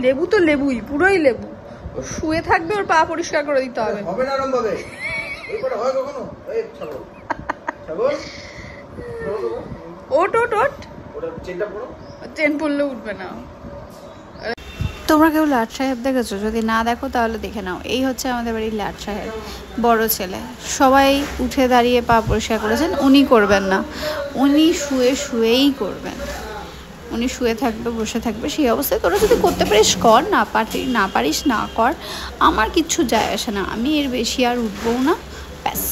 লেবু তো লেবুই, পুরোই লেবু। ও শুয়ে থাকবে, ওর পা পরিষ্কার করে দিতে হবে। হবে না এরকম ভাবে। এই করে হয় কখনো? এই ছাগল। ছাগল। ওট ওট ওট। ওটা চেনটা পড়ো। চেন পড়লে উঠবে না। তোমরা কেউ লাট সাহেব দেখেছো? যদি না দেখো তাহলে দেখে নাও। এই হচ্ছে আমাদের বাড়ির লাট সাহেব, বড় ছেলে। সবাই উঠে দাঁড়িয়ে পা পরিষ্কার করেছেন, উনি করবেন না। উনি শুয়েই করবেন। উনি শুয়ে থাকবে, বসে থাকবে, সেই অবস্থায় তোরা যদি করতে পারিস কর, না পারিস না কর, আমার কিচ্ছু যায় আসে না। আমি এর বেশি আর উঠবও না, ব্যাস।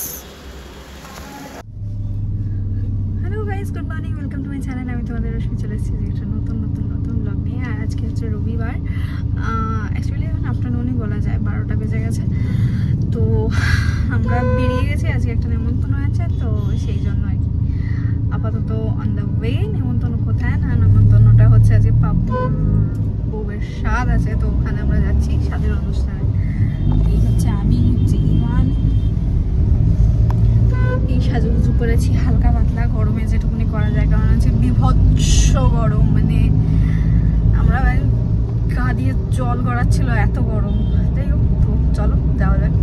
Hello guys, good morning, welcome to my channel. আমি তোমাদের রশ্মি, চলে এসেছি একটা নতুন ব্লগ নিয়ে। আর আজকে হচ্ছে রবিবার, অ্যাকচুয়ালি এখন আফটারনুনই বলা যায়, 12টা বেজে গেছে। তো আমরা বেরিয়ে গেছি, আজকে একটা নেমন্তন্ন আছে, তো সেই জন্য আর কি আপাতত অন দ্য ওয়ে। নেমন্তন্ন কোথায়? না, নেমন্তন্নটা হচ্ছে আজকে পাপুর বউয়ের স্বাদ আছে, তো ওখানে আমরা যাচ্ছি স্বাদের অনুষ্ঠানে। এই হচ্ছে আমি, হচ্ছে ইমান। এই সাজুগুজু করেছি হালকা পাতলা, গরমে যেটুকুনি করা যায়, কারণ হচ্ছে বিভৎস গরম। মানে আমরা গা দিয়ে জল গড়াচ্ছিল, এত গরম। যাই হোক, তো চলো যাওয়া যাক।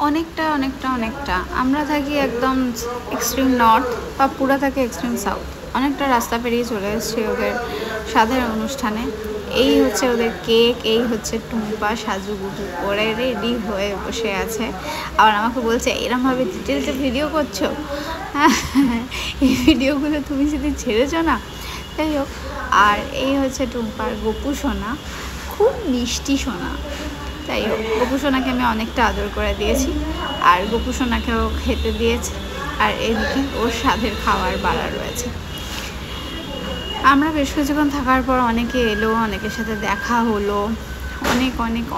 অনেকটা আমরা থাকি একদম এক্সট্রিম নর্থ, বা পুরা থাকে এক্সট্রিম সাউথ। অনেকটা রাস্তা পেরিয়ে চলে এসেছি ওদের স্বাদের অনুষ্ঠানে। এই হচ্ছে ওদের কেক, এই হচ্ছে টুম্পা সাজুগুজু করে রেডি হয়ে বসে আছে। আবার আমাকে বলছে, এরমভাবে ডিটেলসে ভিডিও করছো, হ্যাঁ এই ভিডিওগুলো তুমি যদি ছেড়েছো না। যাই হোক, আর এই হচ্ছে টুম্পার গপু সোনা, খুব মিষ্টি সোনা। যাই হোক, গপু সোনাকে আমি অনেকটা আদর করে দিয়েছি, আর গপু সোনাকেও খেতে দিয়েছে। আর এদিকে ওর স্বাদের খাওয়ার বাড়া রয়েছে। আমরা বেশ কিছুক্ষণ থাকার পর অনেকে এলো, অনেকের সাথে দেখা হলো,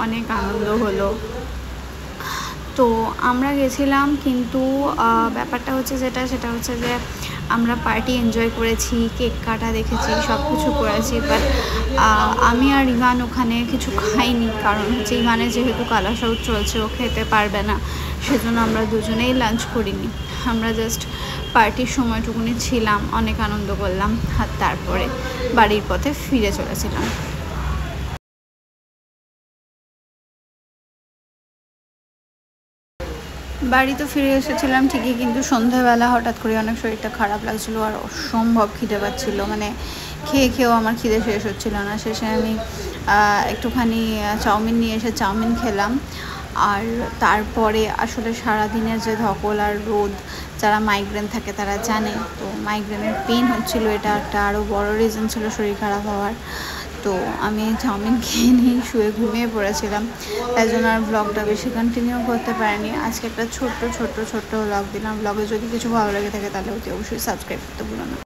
অনেক আনন্দ হলো। তো আমরা গেছিলাম, কিন্তু ব্যাপারটা হচ্ছে সেটা হচ্ছে যে আমরা পার্টি এনজয় করেছি, কেক কাটা দেখেছি, সব কিছু করেছি। বাট আমি আর ইমান ওখানে কিছু খাইনি, কারণ হচ্ছে ইমানের যেহেতু কালাশাউট চলছে, ও খেতে পারবে না, সেজন্য আমরা দুজনেই লাঞ্চ করিনি। আমরা জাস্ট পার্টির সময়টুকুনি ছিলাম, অনেক আনন্দ করলাম, আর তারপরে বাড়ির পথে ফিরে চলেছিলাম। বাড়ি তো ফিরে এসেছিলাম ঠিকই, কিন্তু সন্ধ্যাবেলা হঠাৎ করে অনেক শরীরটা খারাপ লাগছিলো, আর অসম্ভব খিদে পাচ্ছিলো। মানে খেয়েও আমার খিদে শেষ হচ্ছিলো না। শেষে আমি একটুখানি চাউমিন নিয়ে এসে চাউমিন খেলাম। আর তারপরে আসলে সারাদিনের যে ধকল আর রোদ, যারা মাইগ্রেন থাকে তারা জানে, তো মাইগ্রেনের পেন হচ্ছিলো, এটা একটা আরও বড় রিজন ছিল শরীর খারাপ হওয়ার। তো আমি চাউমিন খেয়ে নিয়ে শুয়ে ঘুমিয়ে পড়েছিলাম, তাই জন্য আর ব্লগটা বেশি কন্টিনিউ করতে পারিনি। আজকে একটা ছোট্ট ব্লগ দিলাম। ব্লগে যদি কিছু ভালো লেগে থাকে তাহলে অবশ্যই সাবস্ক্রাইব করতে ভুলো না।